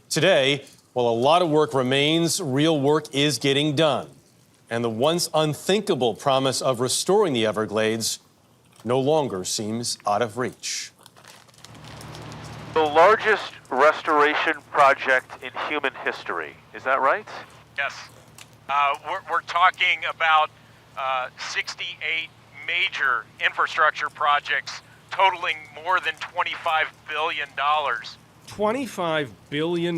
Today, while a lot of work remains, real work is getting done. And the once unthinkable promise of restoring the Everglades no longer seems out of reach. The largest restoration project in human history, is that right? Yes. We're talking about 68 major infrastructure projects totaling more than $25 billion. $25 billion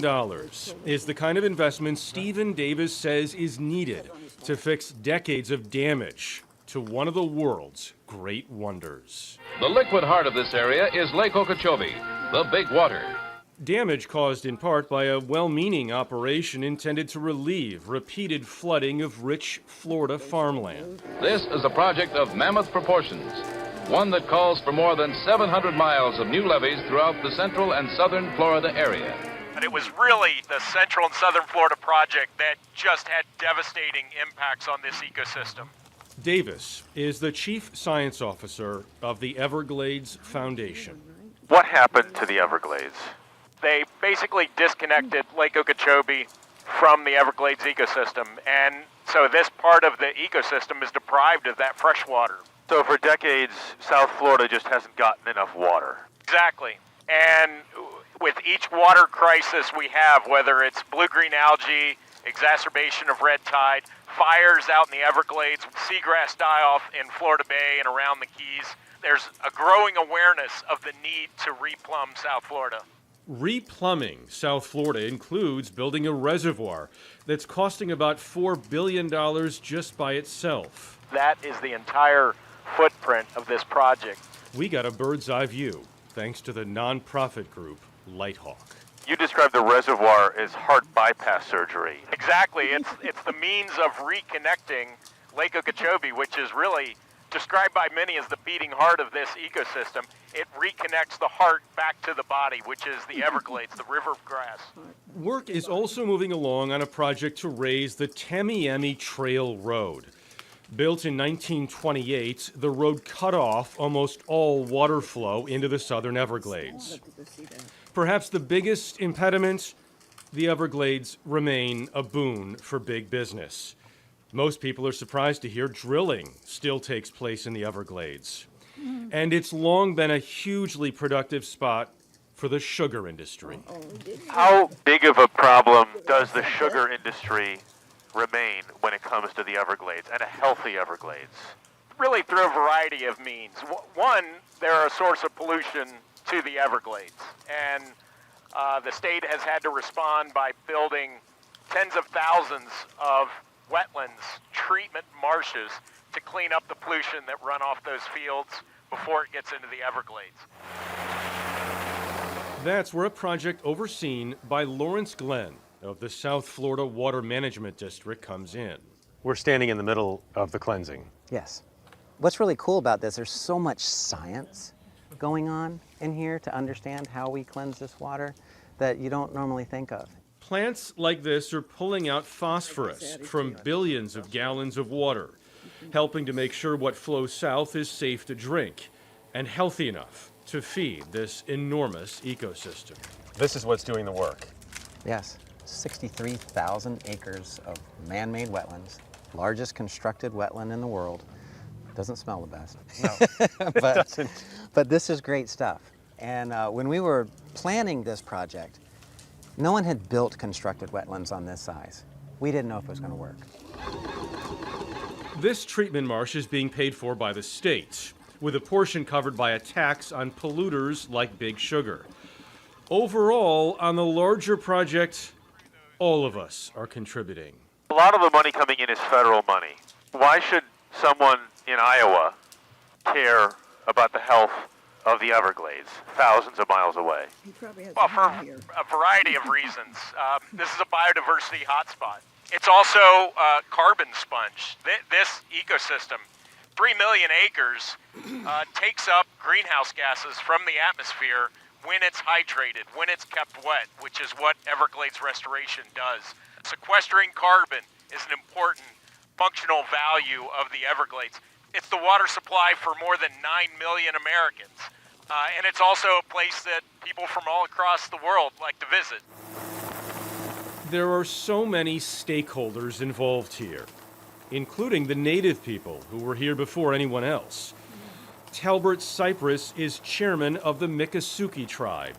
is the kind of investment Stephen Davis says is needed to fix decades of damage to one of the world's great wonders. The liquid heart of this area is Lake Okeechobee, the big water. Damage caused in part by a well-meaning operation intended to relieve repeated flooding of rich Florida farmland. This is a project of mammoth proportions, one that calls for more than 700 miles of new levees throughout the central and southern Florida area. But it was really the Central and Southern Florida project that just had devastating impacts on this ecosystem. Davis is the chief science officer of the Everglades Foundation. What happened to the Everglades? They basically disconnected Lake Okeechobee from the Everglades ecosystem, and so this part of the ecosystem is deprived of that fresh water. So for decades, South Florida just hasn't gotten enough water. Exactly. And with each water crisis we have, whether it's blue-green algae, exacerbation of red tide, fires out in the Everglades, seagrass die-off in Florida Bay and around the Keys, there's a growing awareness of the need to replumb South Florida. Replumbing South Florida includes building a reservoir that's costing about $4 billion just by itself. That is the entire footprint of this project. We got a bird's eye view thanks to the nonprofit group Lighthawk. You described the reservoir as heart bypass surgery. Exactly. It's the means of reconnecting Lake Okeechobee, which is really described by many as the beating heart of this ecosystem. It reconnects the heart back to the body, which is the Everglades, the river of grass. Work is also moving along on a project to raise the Temiemi Trail Road. Built in 1928, the road cut off almost all water flow into the southern Everglades. Perhaps the biggest impediment, the Everglades remain a boon for big business. Most people are surprised to hear drilling still takes place in the Everglades. And it's long been a hugely productive spot for the sugar industry. How big of a problem does the sugar industry remain when it comes to the Everglades and a healthy Everglades? Really through a variety of means. One, they're a source of pollution to the Everglades. And the state has had to respond by building tens of thousands of wetlands, treatment marshes to clean up the pollution that run off those fields before it gets into the Everglades. That's where a project overseen by Lawrence Glenn of the South Florida Water Management District comes in. We're standing in the middle of the cleansing. Yes. What's really cool about this, there's so much science going on in here to understand how we cleanse this water that you don't normally think of. Plants like this are pulling out phosphorus from billions of gallons of water, helping to make sure what flows south is safe to drink and healthy enough to feed this enormous ecosystem. This is what's doing the work. Yes, 63,000 acres of man-made wetlands, largest constructed wetland in the world. Doesn't smell the best. No, it doesn't. But this is great stuff. And when we were planning this project, no one had built constructed wetlands on this size. We didn't know if it was going to work. This treatment marsh is being paid for by the state, with a portion covered by a tax on polluters like Big Sugar. Overall, on the larger project, all of us are contributing. A lot of the money coming in is federal money. Why should someone in Iowa care about the health of the Everglades, thousands of miles away? Well, for a variety of reasons. This is a biodiversity hotspot. It's also a carbon sponge. This ecosystem, 3 million acres, takes up greenhouse gases from the atmosphere when it's hydrated, when it's kept wet, which is what Everglades restoration does. Sequestering carbon is an important functional value of the Everglades. It's the water supply for more than 9 million Americans. And it's also a place that people from all across the world like to visit. There are so many stakeholders involved here, including the native people who were here before anyone else. Talbert Cypress is chairman of the Miccosukee tribe.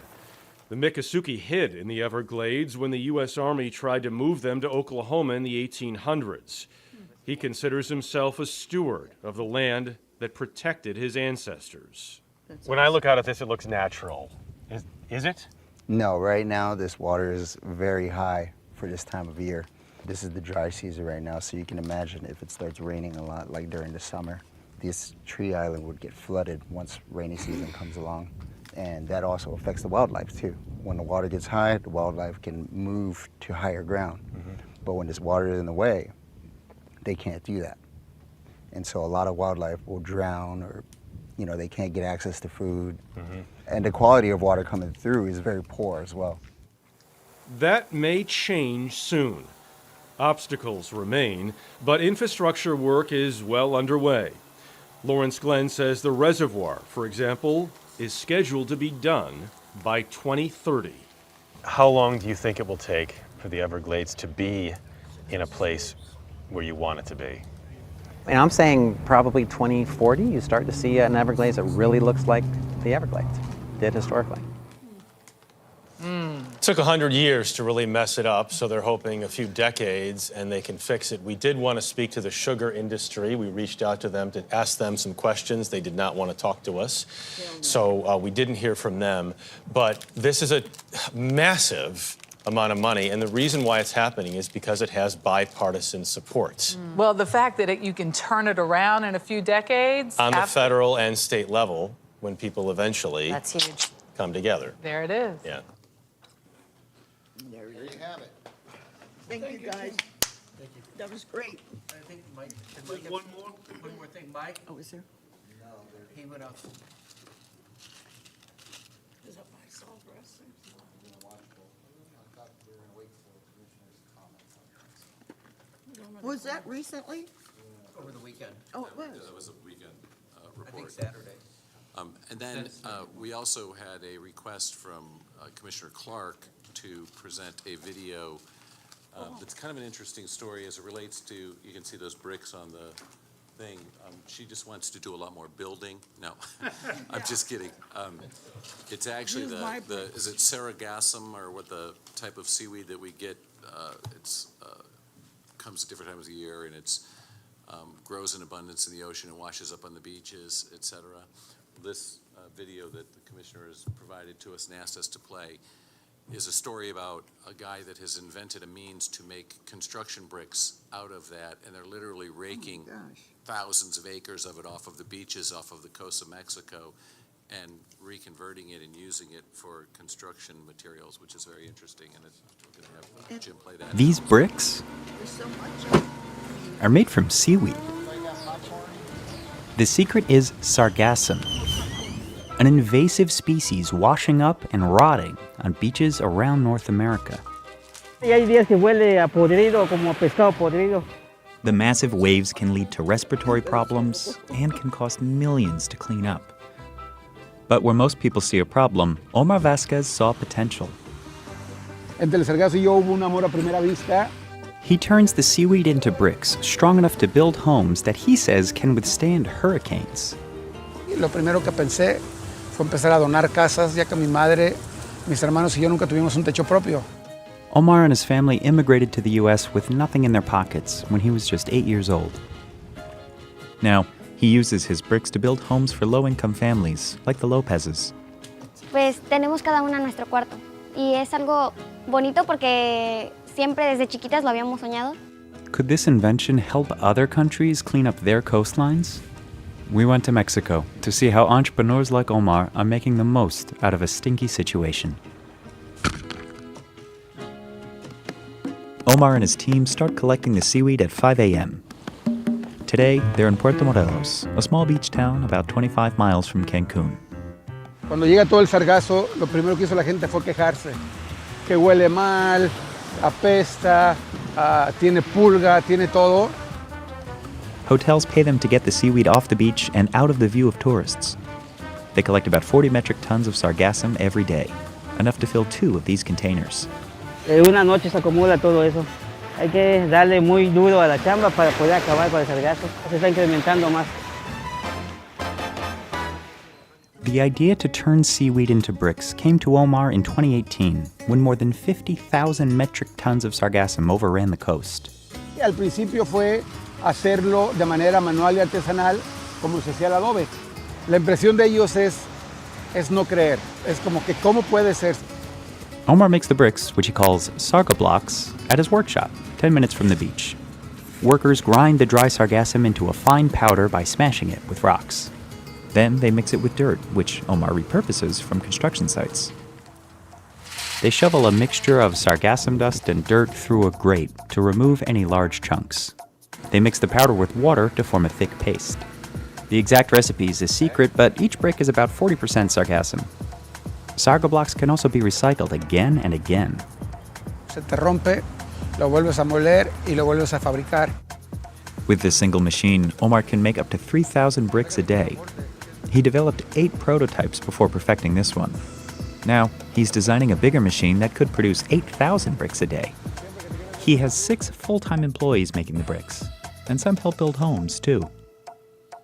The Miccosukee hid in the Everglades when the U.S. Army tried to move them to Oklahoma in the 1800s. He considers himself a steward of the land that protected his ancestors. When I look out at this, it looks natural. Is it? No, right now this water is very high for this time of year. This is the dry season right now, so you can imagine if it starts raining a lot, like during the summer, this tree island would get flooded once rainy season comes along. And that also affects the wildlife too. When the water gets high, the wildlife can move to higher ground. But when this water is in the way, they can't do that. And so a lot of wildlife will drown, or they can't get access to food. And the quality of water coming through is very poor as well. That may change soon. Obstacles remain, but infrastructure work is well underway. Lawrence Glenn says the reservoir, for example, is scheduled to be done by 2030. How long do you think it will take for the Everglades to be in a place where you want it to be? And I'm saying probably 2040, you start to see an Everglades that really looks like the Everglades did historically. It took 100 years to really mess it up, so they're hoping a few decades and they can fix it. We did want to speak to the sugar industry. We reached out to them to ask them some questions. They did not want to talk to us, so we didn't hear from them. But this is a massive amount of money, and the reason why it's happening is because it has bipartisan support. Well, the fact that you can turn it around in a few decades. On the federal and state level, when people eventually That's huge. come together. There it is. Yeah. There you have it. Thank you, guys. Thank you. That was great. I think Mike, one more thing, Mike. Oh, is there? No, he went out. Is that my sawgrass? Was that recently? Over the weekend. Oh, it was. That was a weekend I think report. Saturday. And then we also had a request from Commissioner Clark to present a video that's kind of an interesting story as it relates to, you can see those bricks on the thing. She just wants to do a lot more building. No, I'm just kidding. It's actually is it sargassum, or what the type of seaweed that we get? It's comes at different times of the year, and it's grows in abundance in the ocean and washes up on the beaches, etc. This video that the commissioner has provided to us and asked us to play is a story about a guy that has invented a means to make construction bricks out of that, and they're literally raking thousands of acres of it off of the beaches, off of the coast of Mexico, and reconverting it and using it for construction materials, which is very interesting. And we're going to have Jim play that. These bricks are made from seaweed. The secret is sargassum, an invasive species washing up and rotting on beaches around North America. The massive waves can lead to respiratory problems and can cost millions to clean up. But where most people see a problem, Omar Vasquez saw potential. He turns the seaweed into bricks strong enough to build homes that he says can withstand hurricanes. Lo primero que pensé fue empezar a donar casas, ya que mi madre, mis hermanos y yo nunca tuvimos un techo propio. Omar and his family immigrated to the U.S. with nothing in their pockets when he was just 8 years old. Now, he uses his bricks to build homes for low-income families, like the Lopezes. Pues tenemos cada una nuestro cuarto. Y es algo bonito porque siempre desde chiquitas lo habíamos soñado. Could this invention help other countries clean up their coastlines? We went to Mexico to see how entrepreneurs like Omar are making the most out of a stinky situation. Omar and his team start collecting the seaweed at 5 a.m. Today, they're in Puerto Morelos, a small beach town about 25 miles from Cancun. Cuando llega todo el sargazo, lo primero que hizo la gente fue quejarse. Que huele mal, apesta, tiene pulga, tiene todo. Hotels pay them to get the seaweed off the beach and out of the view of tourists. They collect about 40 metric tons of sargassum every day, enough to fill 2 of these containers. Una noche se acumula todo eso. Hay que darle muy duro a la chamba para poder acabar con el sargazo. Se está incrementando más. The idea to turn seaweed into bricks came to Omar in 2018 when more than 50,000 metric tons of sargassum overran the coast. Al principio fue hacerlo de manera manual y artesanal como se hacía el adobe. La impresión de ellos es no creer. Es como que ¿cómo puede ser? Omar makes the bricks, which he calls sarga blocks, at his workshop, 10 minutes from the beach. Workers grind the dry sargassum into a fine powder by smashing it with rocks. Then they mix it with dirt, which Omar repurposes from construction sites. They shovel a mixture of sargassum dust and dirt through a grate to remove any large chunks. They mix the powder with water to form a thick paste. The exact recipe is a secret, but each brick is about 40% sargassum. Sarga blocks can also be recycled again and again. Se te rompe, lo vuelves a moler y lo vuelves a fabricar. With this single machine, Omar can make up to 3,000 bricks a day. He developed 8 prototypes before perfecting this one. Now, he's designing a bigger machine that could produce 8,000 bricks a day. He has 6 full-time employees making the bricks, and some help build homes, too.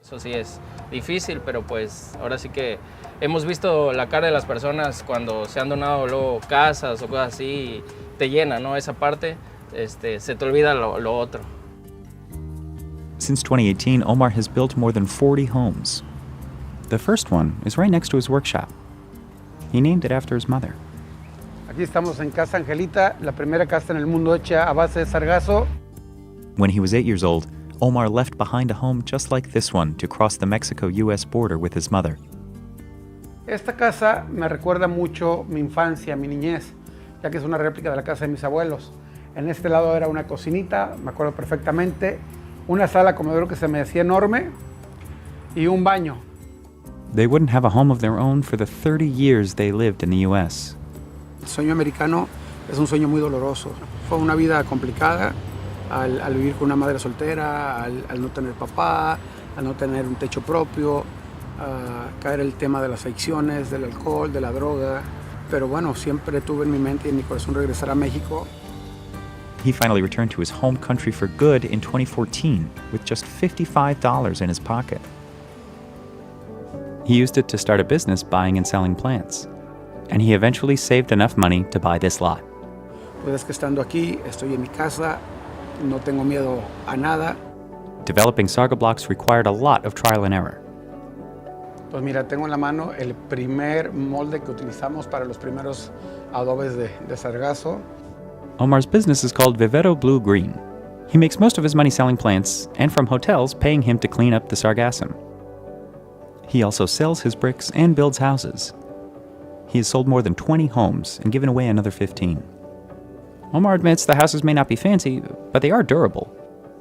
Eso sí es difícil, pero pues ahora sí que hemos visto la cara de las personas cuando se han donado luego casas o cosas así, y te llena, ¿no? Esa parte, se te olvida lo otro. Since 2018, Omar has built more than 40 homes. The first one is right next to his workshop. He named it after his mother. Aquí estamos en Casa Angelita, la primera casa en el mundo hecha a base de sargazo. When he was 8 years old, Omar left behind a home just like this one to cross the Mexico-US border with his mother. Esta casa me recuerda mucho mi infancia, mi niñez, ya que es una réplica de la casa de mis abuelos. En este lado era una cocinita, me acuerdo perfectamente, una sala comedor que se me hacía enorme y un baño. They wouldn't have a home of their own for the 30 years they lived in the U.S. El sueño americano es un sueño muy doloroso. Fue una vida complicada al vivir con una madre soltera, al no tener papá, al no tener un techo propio, caer el tema de las adicciones, del alcohol, de la droga. Pero bueno, siempre tuve en mi mente y en mi corazón regresar a México. He finally returned to his home country for good in 2014 with just $55 in his pocket. He used it to start a business buying and selling plants, and he eventually saved enough money to buy this lot. Pues es que estando aquí, estoy en mi casa, no tengo miedo a nada. Developing sarga blocks required a lot of trial and error. Pues mira, tengo en la mano el primer molde que utilizamos para los primeros adobes de sargazo. Omar's business is called Vivero Blue Green. He makes most of his money selling plants and from hotels paying him to clean up the sargassum. He also sells his bricks and builds houses. He has sold more than 20 homes and given away another 15. Omar admits the houses may not be fancy, but they are durable.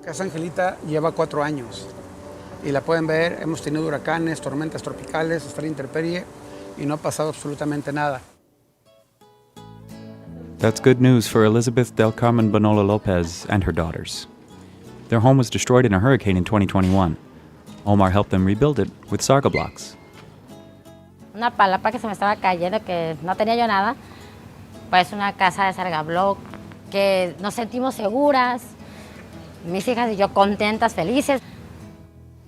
Casa Angelita lleva 4 años y la pueden ver, hemos tenido huracanes, tormentas tropicales, está la intemperie y no ha pasado absolutamente nada. That's good news for Elizabeth del Carmen Bonola Lopez and her daughters. Their home was destroyed in a hurricane in 2021. Omar helped them rebuild it with sarga blocks. Una palapa que se me estaba cayendo, que no tenía yo nada, pues una casa de sarga block, que nos sentimos seguras, mis hijas y yo contentas, felices.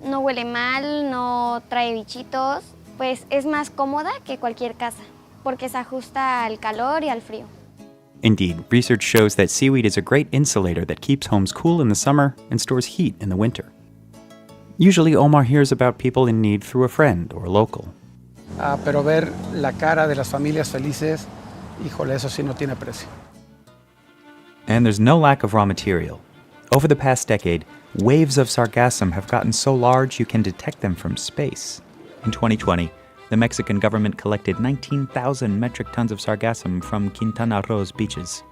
No huele mal, no trae bichitos, pues es más cómoda que cualquier casa, porque se ajusta al calor y al frío. Indeed, research shows that seaweed is a great insulator that keeps homes cool in the summer and stores heat in the winter. Usually, Omar hears about people in need through a friend or a local. Pero ver la cara de las familias felices, híjole, eso sí no tiene precio. And there's no lack of raw material. Over the past decade, waves of sargassum have gotten so large you can detect them from space. In 2020, the Mexican government collected 19,000 metric tons of sargassum from Quintana Roo's beaches.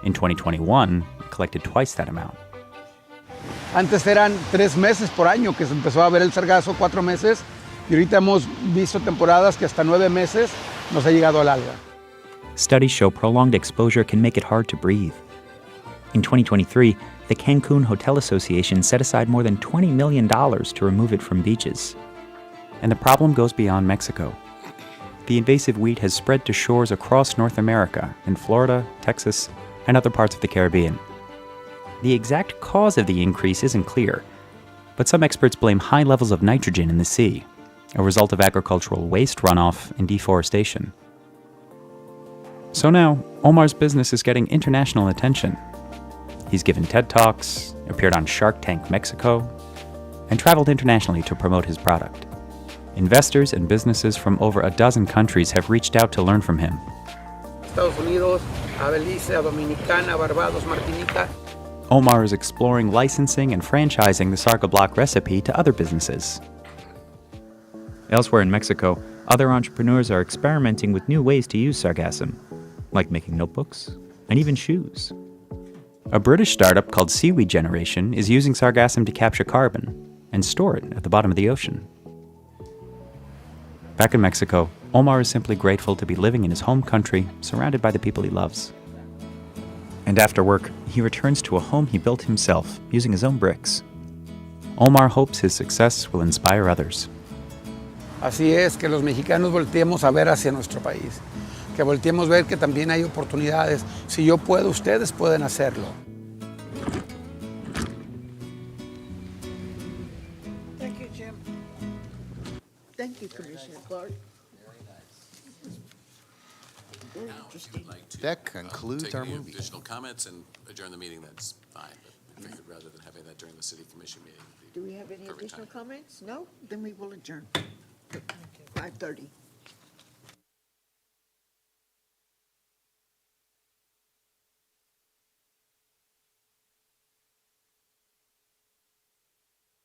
In 2021, it collected twice that amount. Antes eran 3 meses por año que se empezó a ver el sargazo, 4 meses, y ahorita hemos visto temporadas que hasta 9 meses nos ha llegado el alga. Studies show prolonged exposure can make it hard to breathe. In 2023, the Cancun Hotel Association set aside more than $20 million to remove it from beaches. And the problem goes beyond Mexico. the invasive weed has spread to shores across North America, in Florida, Texas, and other parts of the Caribbean. The exact cause of the increase isn't clear, but some experts blame high levels of nitrogen in the sea, a result of agricultural waste runoff and deforestation. So now, Omar's business is getting international attention. He's given TED Talks, appeared on Shark Tank Mexico, and traveled internationally to promote his product. Investors and businesses from over a dozen countries have reached out to learn from him. Estados Unidos, a Belice, a Dominicana, Barbados, Martinica. Omar is exploring licensing and franchising the Sarga Block recipe to other businesses. Elsewhere in Mexico, other entrepreneurs are experimenting with new ways to use sargassum, like making notebooks and even shoes. A British startup called Seaweed Generation is using sargassum to capture carbon and store it at the bottom of the ocean. Back in Mexico, Omar is simply grateful to be living in his home country, surrounded by the people he loves. And after work, he returns to a home he built himself, using his own bricks. Omar hopes his success will inspire others. Así es, que los mexicanos volteemos a ver hacia nuestro país, que volteemos a ver que también hay oportunidades. Si yo puedo, ustedes pueden hacerlo. Thank you, Jim. Thank you, Commissioner Clark. Very interesting. That concludes our movie. Additional comments and adjourn the meeting, that's fine, but I figured rather than having that during the city commission meeting. Do we have any additional comments? No? Then we will adjourn. 5:30.